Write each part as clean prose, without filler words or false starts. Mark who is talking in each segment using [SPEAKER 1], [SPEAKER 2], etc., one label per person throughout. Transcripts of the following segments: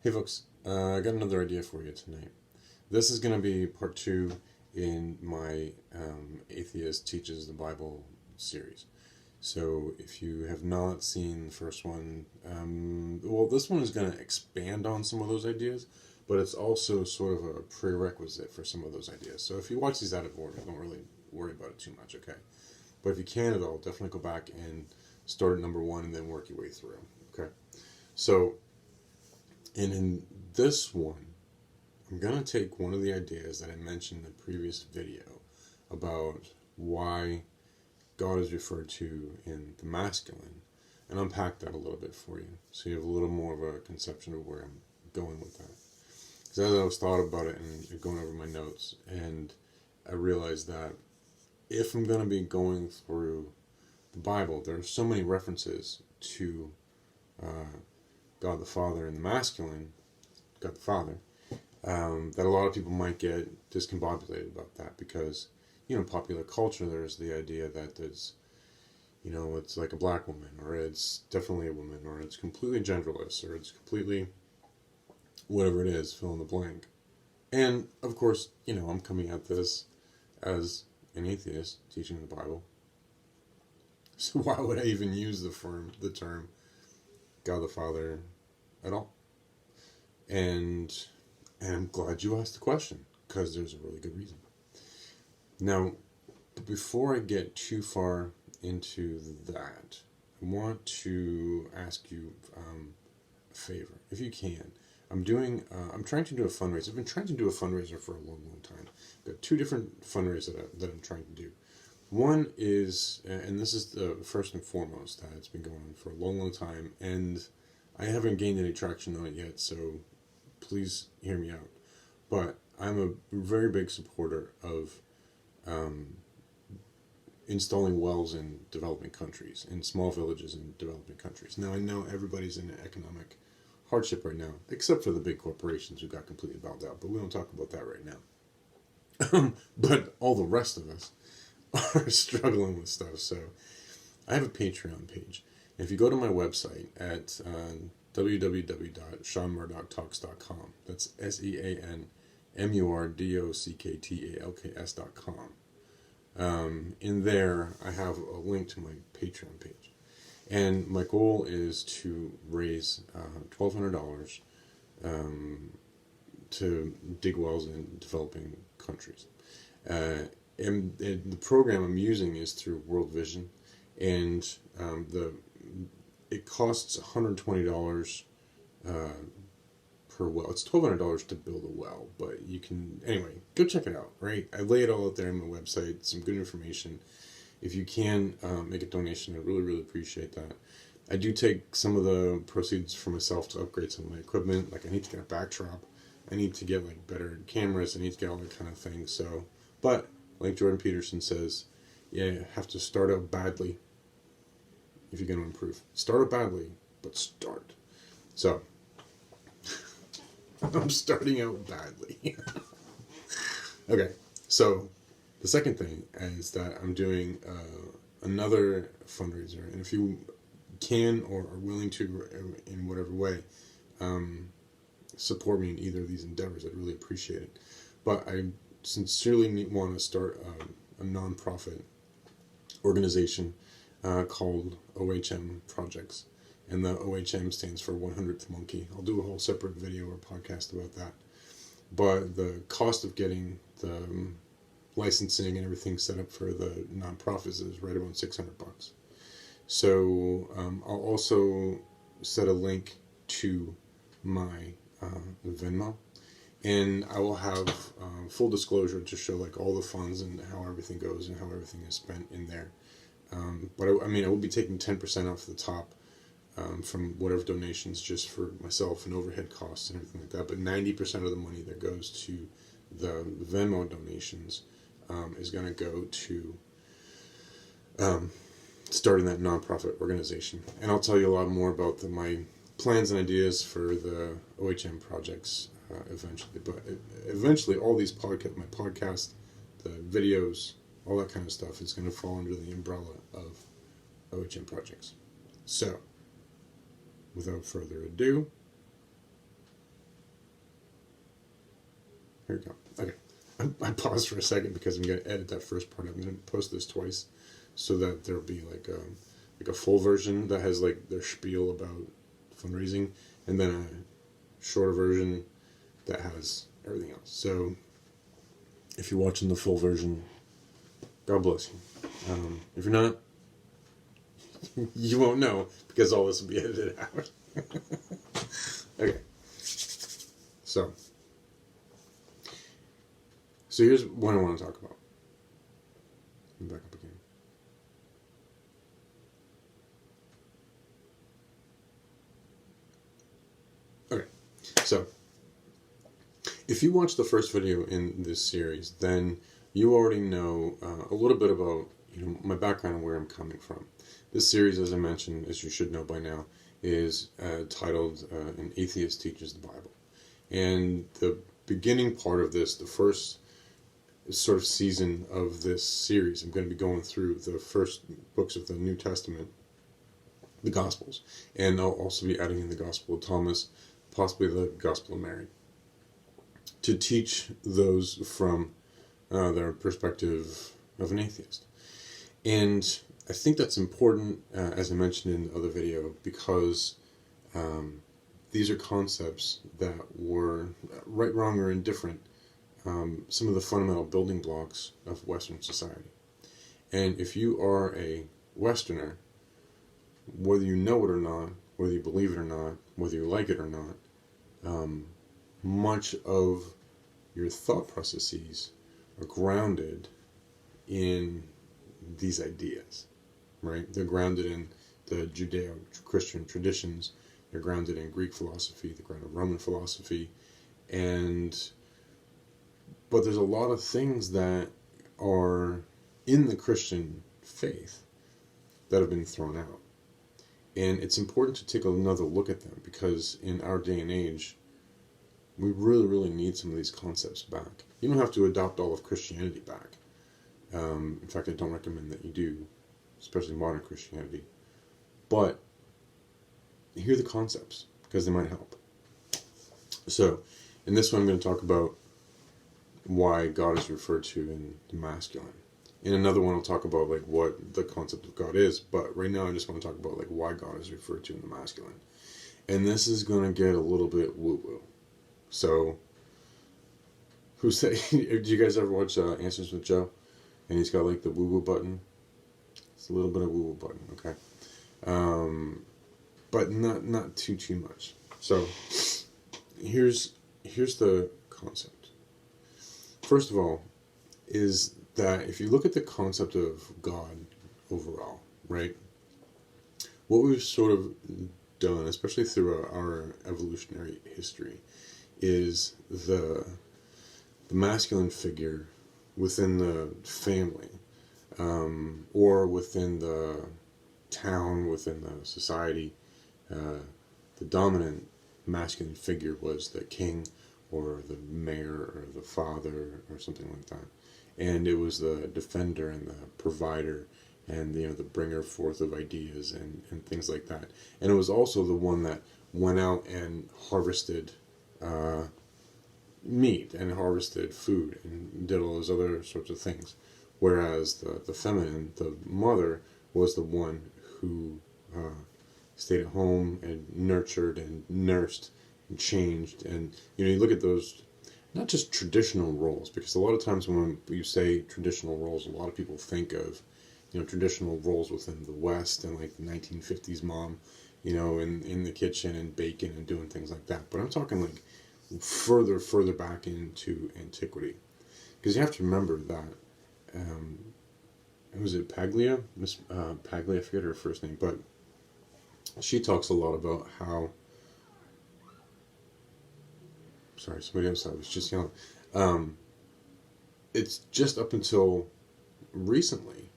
[SPEAKER 1] Hey folks, I got another idea for you tonight. This is going to be part 2 in my Atheist Teaches the Bible series. So if you have not seen the first one, well, this one is going to expand on some of those ideas, but it's also sort of a prerequisite for some of those ideas. So if you watch these out of order, don't really worry about it too much, okay? But if you can at all, definitely go back and start at number 1 and then work your way through, okay? So, and in this one, I'm going to take one of the ideas that I mentioned in the previous video about why God is referred to in the masculine and unpack that a little bit for you so you have a little more of a conception of where I'm going with that. Because as I was thought about it and going over my notes, and I realized that if I'm going to be going through the Bible, there are so many references to God the Father in the masculine, God the Father, that a lot of people might get discombobulated about that because, you know, in popular culture there's the idea that there's, you know, it's like a black woman, or it's definitely a woman, or it's completely genderless, or it's completely whatever it is, fill in the blank. And, of course, you know, I'm coming at this as an atheist teaching the Bible. So why would I even use the term God the Father at all? And I'm glad you asked the question, because there's a really good reason. Now, before I get too far into that, I want to ask you a favor, if you can. I'm trying to do a fundraiser. I've been trying to do a fundraiser for a long, long time. I've got 2 different fundraisers that I'm trying to do. One is, and this is the first and foremost, that it's been going on for a long, long time, and I haven't gained any traction on it yet, so please hear me out. But I'm a very big supporter of installing wells in developing countries, in small villages in developing countries. Now, I know everybody's in economic hardship right now, except for the big corporations who got completely bailed out, but we don't talk about that right now. But all the rest of us are struggling with stuff. So I have a Patreon page. And if you go to my website at www.seanmurdochtalks.com, that's SEANMURDOCKTALKS.com. In there, I have a link to my Patreon page. And my goal is to raise $1,200 to dig wells in developing countries. And the program I'm using is through World Vision, and it costs $120 per well. It's $1,200 to build a well, but you can, anyway, go check it out, right? I lay it all out there on my website, some good information. If you can make a donation, I really, really appreciate that. I do take some of the proceeds for myself to upgrade some of my equipment. Like, I need to get a backdrop. I need to get, like, better cameras. I need to get all that kind of thing. So, but like Jordan Peterson says, yeah, you have to start out badly if you're going to improve. Start out badly, but start. So, I'm starting out badly. Okay, so the second thing is that I'm doing another fundraiser, and if you can or are willing to, in whatever way, support me in either of these endeavors, I'd really appreciate it. But I sincerely want to start a non-profit organization called OHM Projects, and the OHM stands for 100th Monkey. I'll do a whole separate video or podcast about that. But the cost of getting the licensing and everything set up for the non-profits is right around $600. So I'll also set a link to my Venmo. And I will have full disclosure to show like all the funds and how everything goes and how everything is spent in there. But I will be taking 10% off the top from whatever donations just for myself and overhead costs and everything like that. But 90% of the money that goes to the Venmo donations is going to go to starting that nonprofit organization. And I'll tell you a lot more about my plans and ideas for the OHM projects eventually. But eventually, all these my podcast, the videos, all that kind of stuff is going to fall under the umbrella of OHM projects. So, without further ado, Here we go. Okay. I paused for a second because I'm going to edit that first part. I'm going to post this twice so that there'll be like a full version that has like their spiel about fundraising, and then a shorter version that has everything else. So if you're watching the full version, God bless you. If you're not, you won't know because all this will be edited out. Okay. So here's what I want to talk about. Let me back up again. Okay. So if you watch the first video in this series, then you already know a little bit about my background and where I'm coming from. This series, as I mentioned, as you should know by now, is titled An Atheist Teaches the Bible. And the beginning part of this, the first sort of season of this series, I'm going to be going through the first books of the New Testament, the Gospels, and I'll also be adding in the Gospel of Thomas, possibly the Gospel of Mary, to teach those from their perspective of an atheist. And I think that's important, as I mentioned in the other video, because these are concepts that were, right, wrong, or indifferent, some of the fundamental building blocks of Western society. And if you are a Westerner, whether you know it or not, whether you believe it or not, whether you like it or not, much of your thought processes are grounded in these ideas, right? They're grounded in the Judeo-Christian traditions, they're grounded in Greek philosophy, they're grounded in Roman philosophy, but there's a lot of things that are in the Christian faith that have been thrown out. And it's important to take another look at them, because in our day and age, we really, really need some of these concepts back. You don't have to adopt all of Christianity back. In fact, I don't recommend that you do, especially modern Christianity. But hear the concepts, because they might help. So, in this one, I'm going to talk about why God is referred to in the masculine. In another one, I'll talk about like what the concept of God is. But right now, I just want to talk about like why God is referred to in the masculine. And this is going to get a little bit woo-woo. So, do you guys ever watch Answers with Joe? And he's got like the woo-woo button. It's a little bit of woo-woo button, okay? But not too much. So, here's the concept. First of all, is that if you look at the concept of God overall, right? What we've sort of done, especially through our evolutionary history, is the masculine figure within the family, or within the town, within the society. The dominant masculine figure was the king, or the mayor, or the father, or something like that. And it was the defender and the provider, and the bringer forth of ideas and things like that. And it was also the one that went out and harvested meat and harvested food and did all those other sorts of things. Whereas the feminine, the mother, was the one who stayed at home and nurtured and nursed and changed. And you look at those, not just traditional roles, because a lot of times when you say traditional roles, a lot of people think of traditional roles within the West and like the 1950s mom, in the kitchen and baking and doing things like that. But I'm talking like further back into antiquity, because you have to remember that was it Paglia? Miss Paglia, I forget her first name, but she talks a lot about how. Sorry, somebody outside was just yelling. It's just up until recently,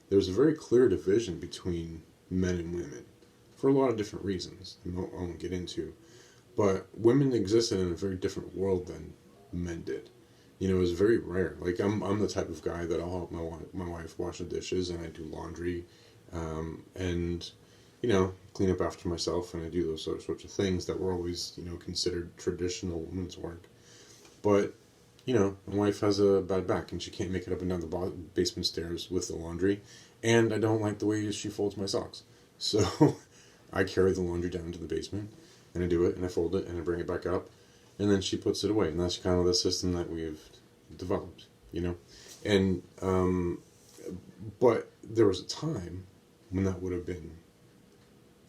[SPEAKER 1] there was a very clear division between men and women for a lot of different reasons I won't get into. But women existed in a very different world than men did. It was very rare. Like I'm the type of guy that I'll help my wife wash the dishes, and I do laundry, and clean up after myself, and I do those sorts of things that were always considered traditional women's work. But my wife has a bad back and she can't make it up and down the basement stairs with the laundry, and I don't like the way she folds my socks. So I carry the laundry down to the basement, and I do it, and I fold it, and I bring it back up, and then she puts it away. And that's kind of the system that we've developed, And, but there was a time when that would have been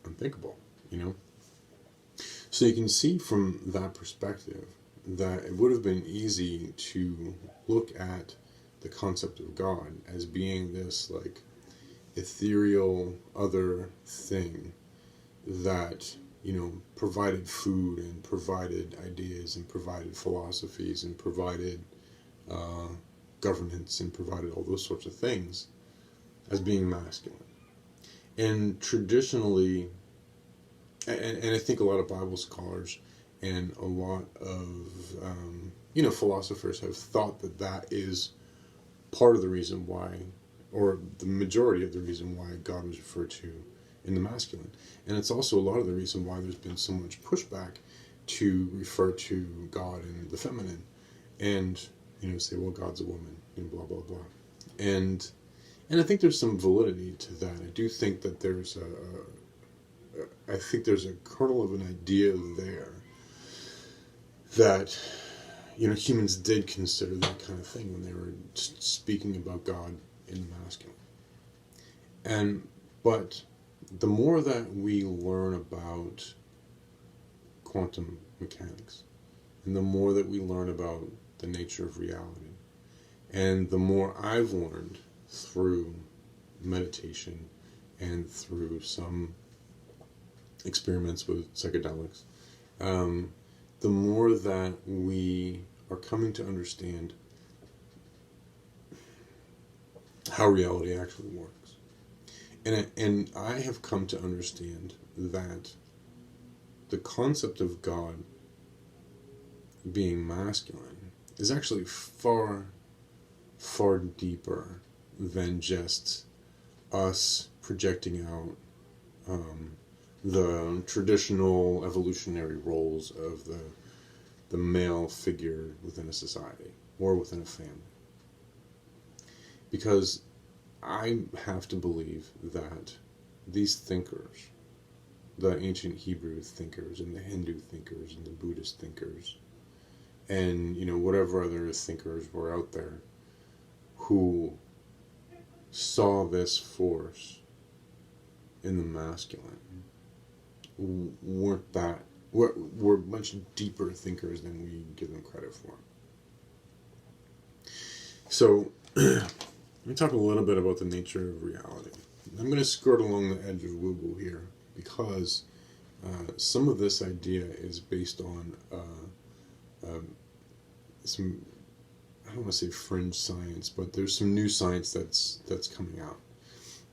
[SPEAKER 1] unthinkable, So you can see from that perspective that it would have been easy to look at the concept of God as being this, like, ethereal other thing that, provided food and provided ideas and provided philosophies and provided governance and provided all those sorts of things as being masculine. And traditionally, and I think a lot of Bible scholars and a lot of, philosophers have thought that that is part of the reason why, or the majority of the reason why God was referred to in the masculine. And it's also a lot of the reason why there's been so much pushback to refer to God in the feminine. And, say, well, God's a woman, blah, blah, blah. And I think there's some validity to that. I do think that there's a kernel of an idea there that, humans did consider that kind of thing when they were speaking about God in the masculine. But the more that we learn about quantum mechanics, and the more that we learn about the nature of reality, and the more I've learned through meditation and through some experiments with psychedelics, the more that we are coming to understand how reality actually works. And I have come to understand that the concept of God being masculine is actually far, far deeper than just us projecting out the traditional evolutionary roles of the male figure within a society or within a family. Because I have to believe that these thinkers, the ancient Hebrew thinkers and the Hindu thinkers and the Buddhist thinkers, and whatever other thinkers were out there who saw this force in the masculine, were much deeper thinkers than we give them credit for. So let me talk a little bit about the nature of reality. I'm going to skirt along the edge of woo-woo here because some of this idea is based on some, I don't want to say fringe science, but there's some new science that's coming out,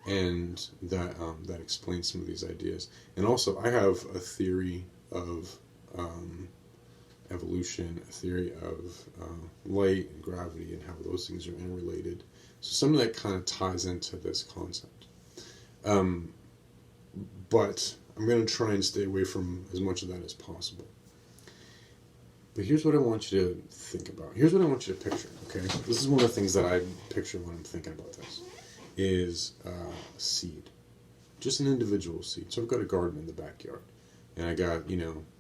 [SPEAKER 1] and that explains some of these ideas. And also, I have a theory of evolution, a theory of light and gravity and how those things are interrelated. So some of that kind of ties into this concept. But I'm going to try and stay away from as much of that as possible. But here's what I want you to think about. Here's what I want you to picture, okay? This is one of the things that I picture when I'm thinking about this, is a seed. Just an individual seed. So I've got a garden in the backyard. And I got,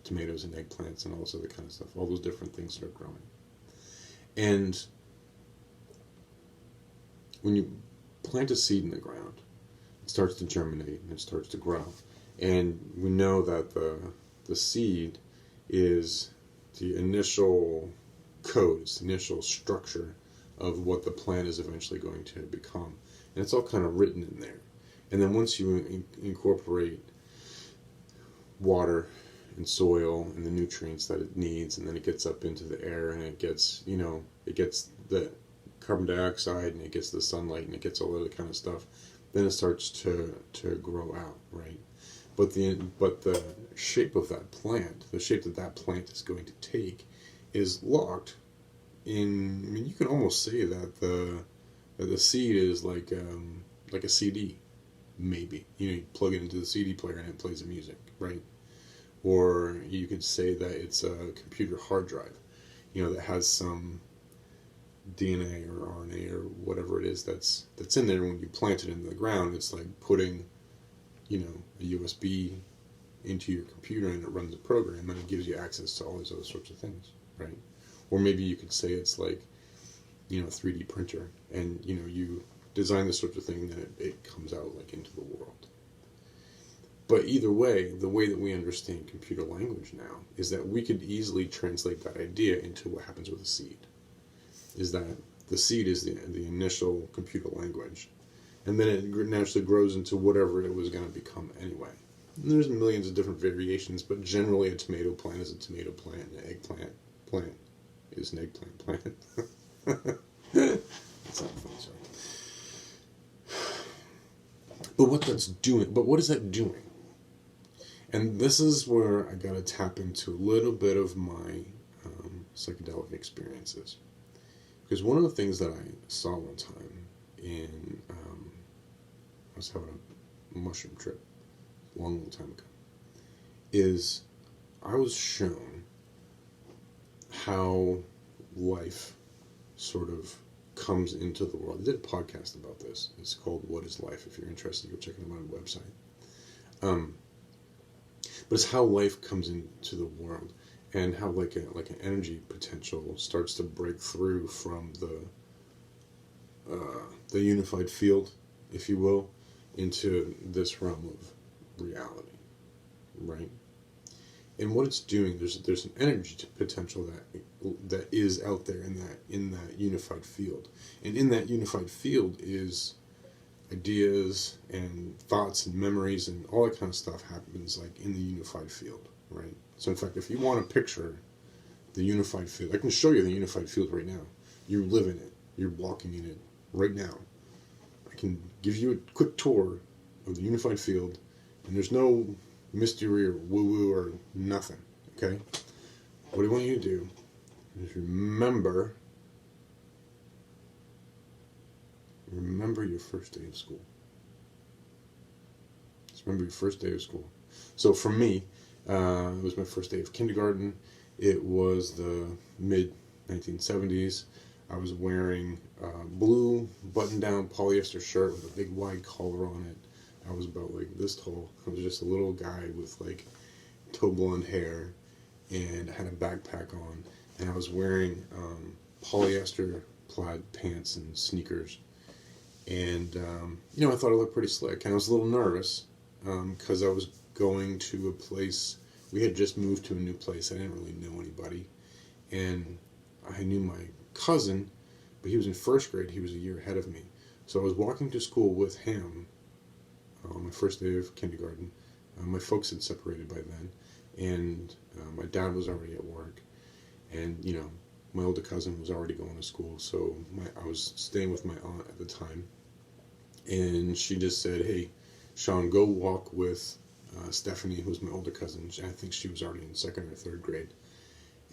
[SPEAKER 1] tomatoes and eggplants and all this other kind of stuff. All those different things that are growing. And when you plant a seed in the ground, it starts to germinate and it starts to grow. And we know that the seed is the initial code, it's the initial structure of what the plant is eventually going to become. And it's all kind of written in there. And then once you incorporate water and soil and the nutrients that it needs, and then it gets up into the air and it gets, it gets the carbon dioxide and it gets the sunlight and it gets all that kind of stuff, then it starts to grow out, right? But the shape of that plant, the shape that plant is going to take, is locked in. I mean, you can almost say that the seed is like a CD, maybe. You plug it into the CD player and it plays the music, right? Or you could say that it's a computer hard drive, that has some DNA or RNA or whatever it is that's in there. When you plant it into the ground, it's like putting, a USB into your computer, and it runs a program, and it gives you access to all these other sorts of things, right? Or maybe you could say it's like, a 3D printer, and you design this sort of thing, then it comes out like into the world. But either way, the way that we understand computer language now is that we could easily translate that idea into what happens with a seed. Is that the seed is the initial computer language, and then it naturally grows into whatever it was going to become anyway. And there's millions of different variations, but generally a tomato plant is a tomato plant, an eggplant plant is an eggplant plant. That's not funny, sorry. But what is that doing? And this is where I got to tap into a little bit of my psychedelic experiences. Because one of the things that I saw one time I was having a mushroom trip a long time ago, is I was shown how life sort of comes into the world. I did a podcast about this. It's called What is Life? If you're interested, go check it out on my website. But it's how life comes into the world, and how like an energy potential starts to break through from the unified field, if you will, into this realm of reality, right? And what it's doing, there's an energy potential that is out there in that unified field, and in that unified field is ideas and thoughts and memories and all that kind of stuff happens like in the unified field, right? So in fact, if you want to picture the unified field, I can show you the unified field right now. You live in it. You're walking in it right now. I can give you a quick tour of the unified field, and there's no mystery or woo-woo or nothing, okay? What I want you to do is remember your first day of school. Just remember your first day of school. So for me, it was my first day of kindergarten. It was the mid-1970s. I was wearing a blue button-down polyester shirt with a big wide collar on it. I was about like this tall. I was just a little guy with like tow blonde hair, and I had a backpack on, and I was wearing polyester plaid pants and sneakers. And, I thought it looked pretty slick. And I was a little nervous because I was going to a place. We had just moved to a new place. I didn't really know anybody. And I knew my cousin, but he was in first grade. He was a year ahead of me. So I was walking to school with him on my first day of kindergarten. My folks had separated by then. And my dad was already at work. And, my older cousin was already going to school, so I was staying with my aunt at the time, and she just said, "Hey, Sean, go walk with Stephanie, who's my older cousin. I think she was already in second or third grade,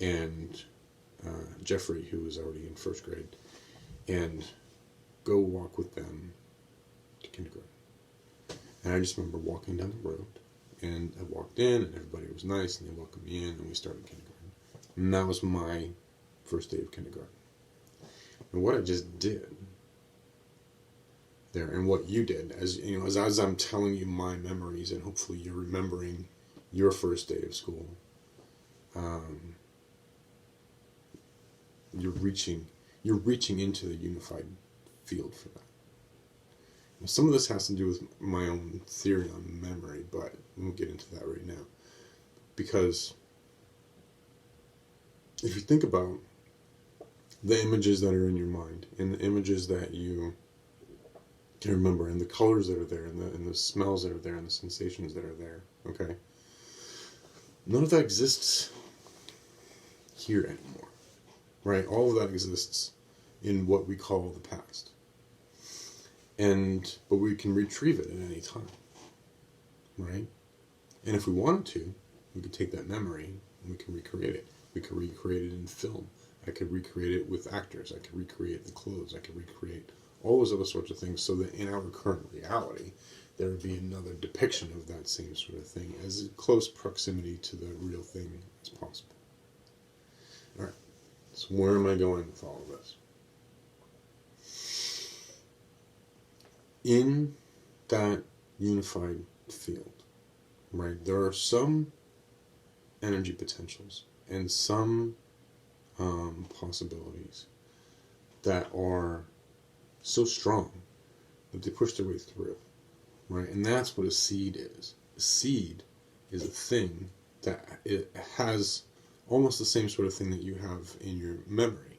[SPEAKER 1] and Jeffrey, who was already in first grade, and go walk with them to kindergarten." And I just remember walking down the road, and I walked in, and everybody was nice, and they welcomed me in, and we started kindergarten. And that was my first day of kindergarten. And what I just did there, and what you did, as I'm telling you my memories, and hopefully you're remembering your first day of school, you're reaching into the unified field for that. Now, some of this has to do with my own theory on memory, but we'll get into that right now. Because if you think about the images that are in your mind, and the images that you can remember, and the colors that are there, and the smells that are there, and the sensations that are there, okay? None of that exists here anymore, right? All of that exists in what we call the past. But we can retrieve it at any time, right? And if we wanted to, we could take that memory and we can recreate it. We could recreate it in film. I could recreate it with actors. I could recreate the clothes. I could recreate all those other sorts of things, so that in our current reality, there would be another depiction of that same sort of thing, as close proximity to the real thing as possible. All right, so where am I going with all of this? in that unified field, right, there are some energy potentials and some possibilities that are so strong that they push their way through, right? And that's what a seed is. A seed is a thing that it has almost the same sort of thing that you have in your memory,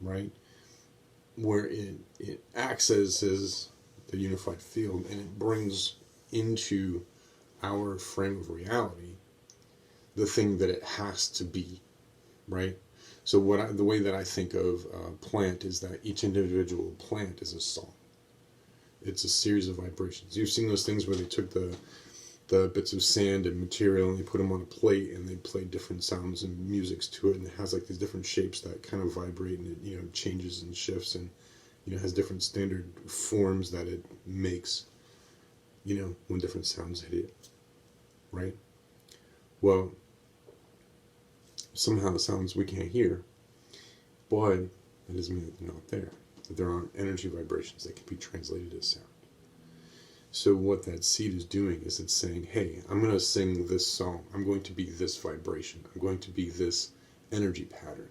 [SPEAKER 1] right? Where it accesses the unified field and it brings into our frame of reality the thing that it has to be, right? So the way that I think of a plant is that each individual plant is a song. It's a series of vibrations. You've seen those things where they took the bits of sand and material and they put them on a plate and they play different sounds and musics to it, and it has like these different shapes that kind of vibrate, and it changes and shifts, and has different standard forms that it makes when different sounds hit it, right? Well, somehow the sounds we can't hear, but that doesn't mean that they're not there. That there aren't energy vibrations that can be translated as sound. So what that seed is doing is it's saying, hey, I'm going to sing this song. I'm going to be this vibration. I'm going to be this energy pattern.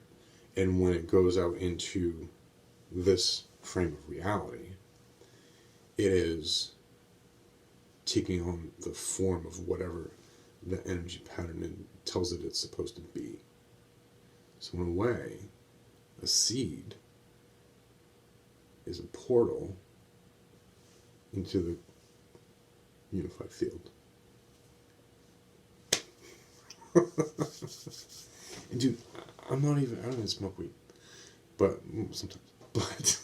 [SPEAKER 1] And when it goes out into this frame of reality, it is taking on the form of whatever the energy pattern tells it it's supposed to be. So in a way, a seed is a portal into the unified field. And dude, I don't even smoke weed, but sometimes. But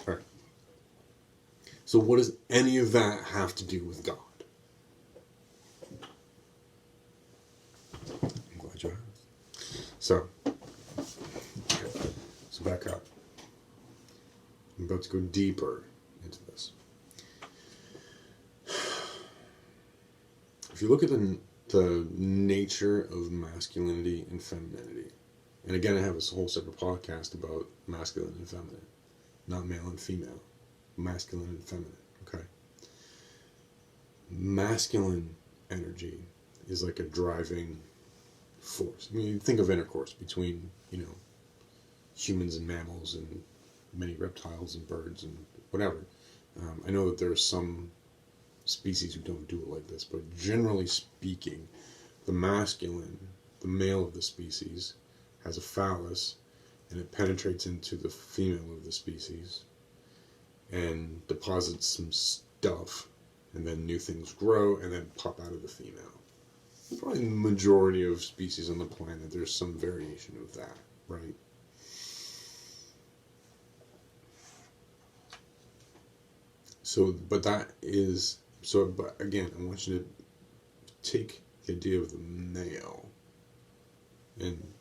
[SPEAKER 1] alright. So what does any of that have to do with God? I'm glad you asked. So back up. I'm about to go deeper into this. If you look at the nature of masculinity and femininity, and again, I have a whole separate podcast about masculine and feminine, not male and female, masculine and feminine, okay? Masculine energy is like a driving force. I mean, you think of intercourse between, humans and mammals and many reptiles and birds and whatever. I know that there are some species who don't do it like this, but generally speaking, the masculine, the male of the species, has a phallus, and it penetrates into the female of the species and deposits some stuff, and then new things grow and then pop out of the female. Probably the majority of species on the planet, there's some variation of that, right? So, but again, I want you to take the idea of the male and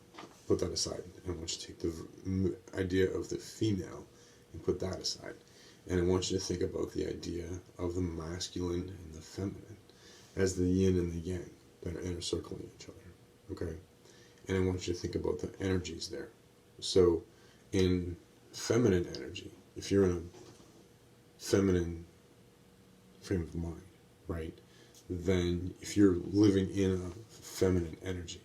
[SPEAKER 1] put that aside. And I want you to take the idea of the female and put that aside. And I want you to think about the idea of the masculine and the feminine as the yin and the yang that are inner circling each other. Okay? And I want you to think about the energies there. So, in feminine energy, if you're in a feminine frame of mind, right? Then if you're living in a feminine energy,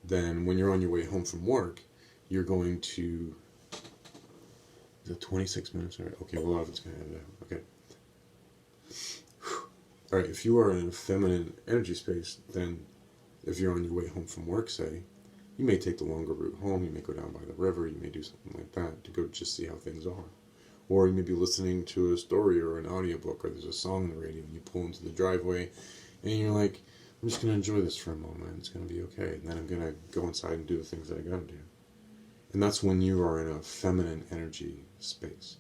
[SPEAKER 1] then when you're on your way home from work, you're going to... Is it 26 minutes? All right. Okay, well, a lot of it's going to end out. Okay. All right, if you are in a feminine energy space, then if you're on your way home from work, say, you may take the longer route home, you may go down by the river, you may do something like that to go just see how things are. Or you may be listening to a story or an audiobook, or there's a song on the radio, and you pull into the driveway, and you're like, I'm just going to enjoy this for a moment, it's going to be okay, and then I'm going to go inside and do the things that I got to do. And that's when you are in a feminine energy space.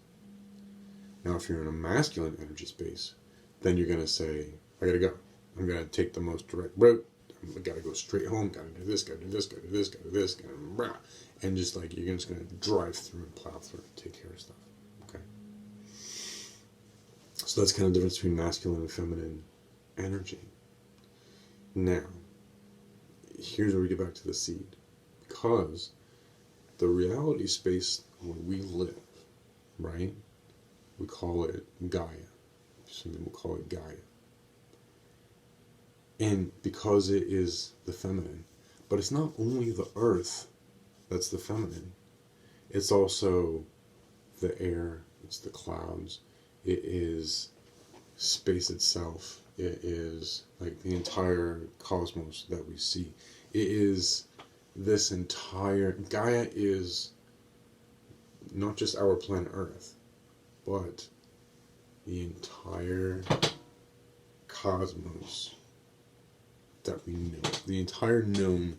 [SPEAKER 1] Now, if you're in a masculine energy space, then you're going to say, I got to go. I'm going to take the most direct route. I got to go straight home. Got to do this, got to do this, got to do this, got to do this, and just like you're just going to drive through and plow through and take care of stuff. Okay. So that's kind of the difference between masculine and feminine energy. Now, here's where we get back to the seed. Because the reality space where we live, right, We call it Gaia. Some people call it Gaia. And because it is the feminine, but it's not only the earth that's the feminine, it's also the air, it's the clouds, it is space itself, it is like the entire cosmos that we see. It is this entire, Gaia is not just our planet Earth, but the entire cosmos that we know, the entire known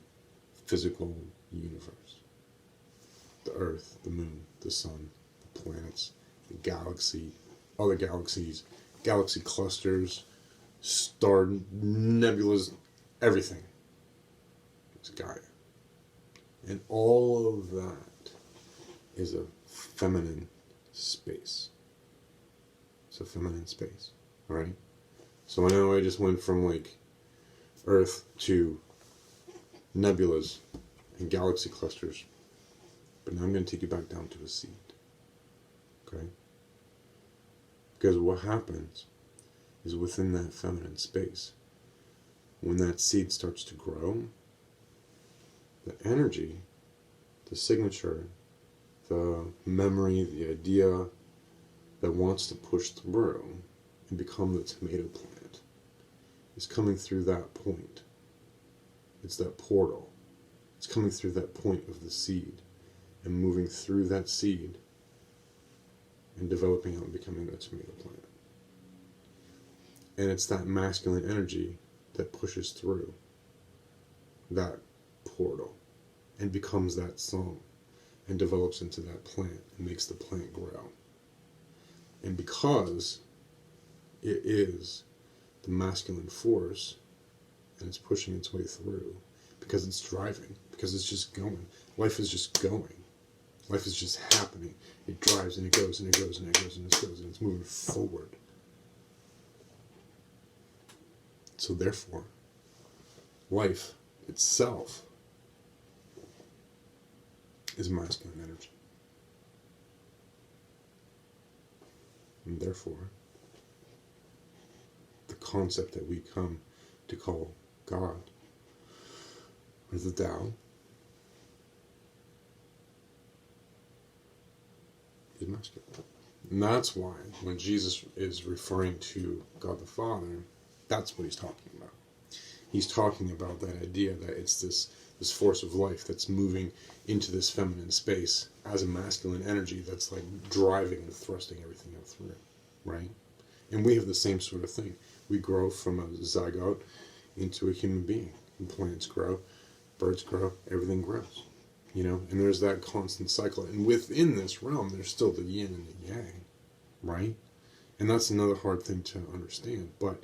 [SPEAKER 1] physical universe. The Earth, the Moon, the Sun, the planets, the galaxy, other galaxies, galaxy clusters, star nebulas, everything. It's Gaia. And all of that is a feminine space. It's a feminine space, right? So I know I just went from like Earth to nebulas and galaxy clusters, but now I'm going to take you back down to a seed. Okay? Because what happens is within that feminine space, when that seed starts to grow, the energy, the signature, the memory, the idea that wants to push through and become the tomato plant is coming through that point. It's that portal. It's coming through that point of the seed and moving through that seed and developing out and becoming a tomato plant. And it's that masculine energy that pushes through that portal and becomes that song and develops into that plant and makes the plant grow. And because it is the masculine force and it's pushing its way through, because it's driving, because it's just going. Life is just going. Life is just happening. It drives and it goes and it goes and it goes and it goes and it's moving forward. So therefore, life itself is masculine energy. And therefore, the concept that we come to call God, or the Tao, is masculine. And that's why when Jesus is referring to God the Father, that's what he's talking about. He's talking about that idea that it's this force of life that's moving into this feminine space as a masculine energy that's like driving and thrusting everything out through it, right? And we have the same sort of thing. We grow from a zygote into a human being. And plants grow, birds grow, everything grows. You know, and there's that constant cycle. And within this realm, there's still the yin and the yang, right? And that's another hard thing to understand. But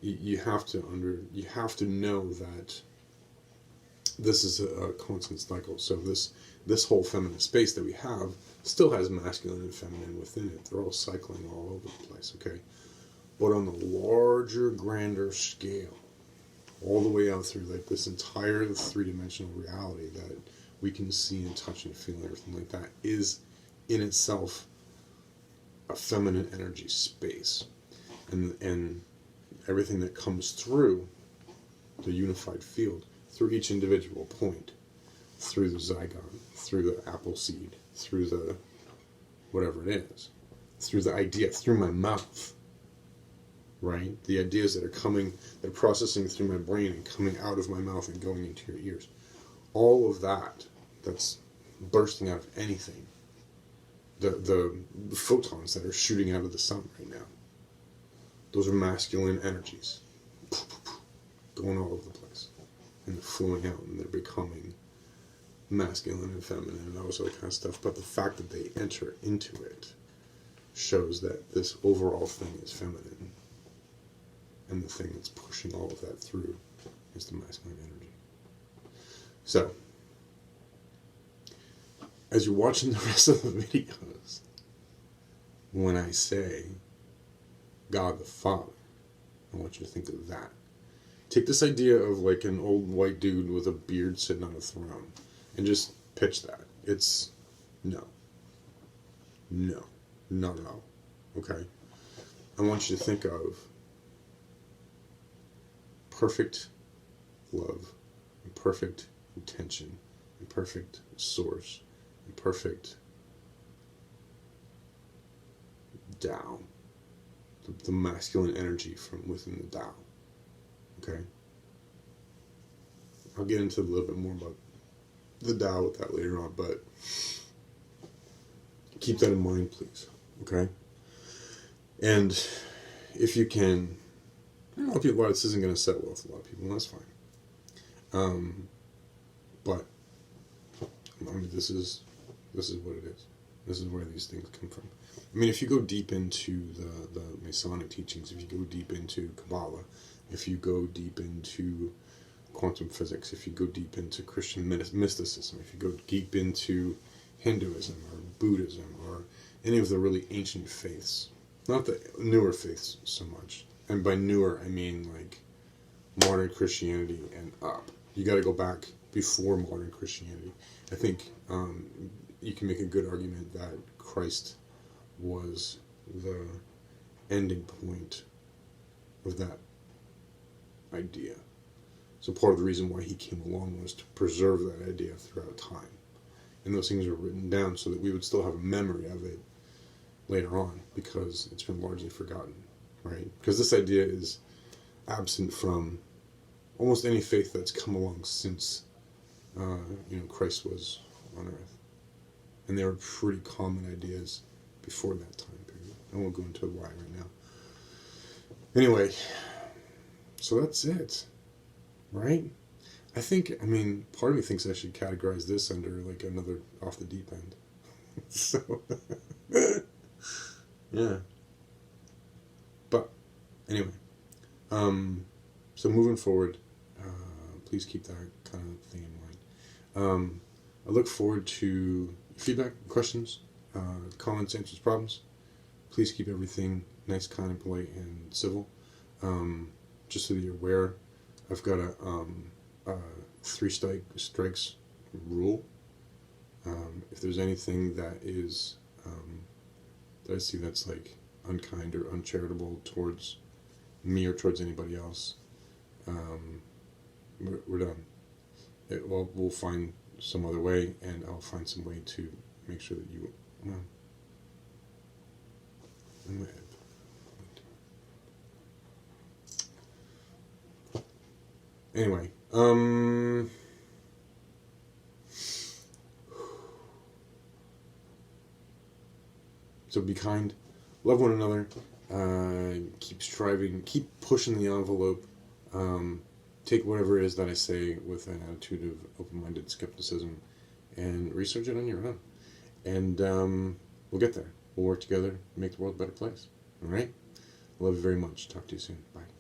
[SPEAKER 1] you have to know that this is a constant cycle. So this whole feminine space that we have still has masculine and feminine within it. They're all cycling all over the place, okay? But on the larger, grander scale, all the way out through like this entire three-dimensional reality that we can see and touch and feel and everything like that is in itself a feminine energy space. And everything that comes through the unified field, through each individual point, through the zygote, through the apple seed, through the whatever it is, through the idea, through my mouth, right? The ideas that are coming, that are processing through my brain and coming out of my mouth and going into your ears. All of that, that's bursting out of anything. The photons that are shooting out of the sun right now, those are masculine energies going all over the place. And they're flowing out and they're becoming masculine and feminine and all this other kind of stuff. But the fact that they enter into it shows that this overall thing is feminine. And the thing that's pushing all of that through is the masculine energy. So, as you're watching the rest of the videos, when I say God the Father, I want you to think of that. Take this idea of like an old white dude with a beard sitting on a throne and just pitch that. It's no, not at all. okay? I want you to think of perfect love, and perfect intention, and perfect source, and perfect Tao, the masculine energy from within the Tao, okay? I'll get into a little bit more about the Tao with that later on, but keep that in mind, please, okay? And if you can, I don't know if this isn't going to set well with a lot of people, and that's fine. But I mean, this is what it is. This is where these things come from. I mean, if you go deep into the Masonic teachings, if you go deep into Kabbalah, if you go deep into quantum physics, if you go deep into Christian mysticism, if you go deep into Hinduism or Buddhism or any of the really ancient faiths, not the newer faiths so much, and by newer I mean like modern Christianity and up. You got to go back before modern Christianity. I think you can make a good argument that Christ was the ending point of that idea. So part of the reason why he came along was to preserve that idea throughout time. And those things were written down so that we would still have a memory of it later on, because it's been largely forgotten, right? Because this idea is absent from almost any faith that's come along since Christ was on earth. And they were pretty common ideas before that time period. I won't go into why right now. Anyway, so that's it, right? I mean, part of me thinks I should categorize this under like another off the deep end. So, yeah. But, anyway, so moving forward, please keep that kind of thing in mind. I look forward to feedback, questions, comments, answers, problems. Please keep everything nice, kind, and polite, and civil. Just so that you're aware, I've got a 3 strikes rule. If there's anything that is that I see that's like unkind or uncharitable towards me or towards anybody else, we're done. We'll find some other way, and I'll find some way to make sure that you. Anyway, so be kind, love one another, keep striving, keep pushing the envelope, take whatever it is that I say with an attitude of open-minded skepticism, and research it on your own. And we'll get there. We'll work together, make the world a better place. All right? Love you very much. Talk to you soon. Bye.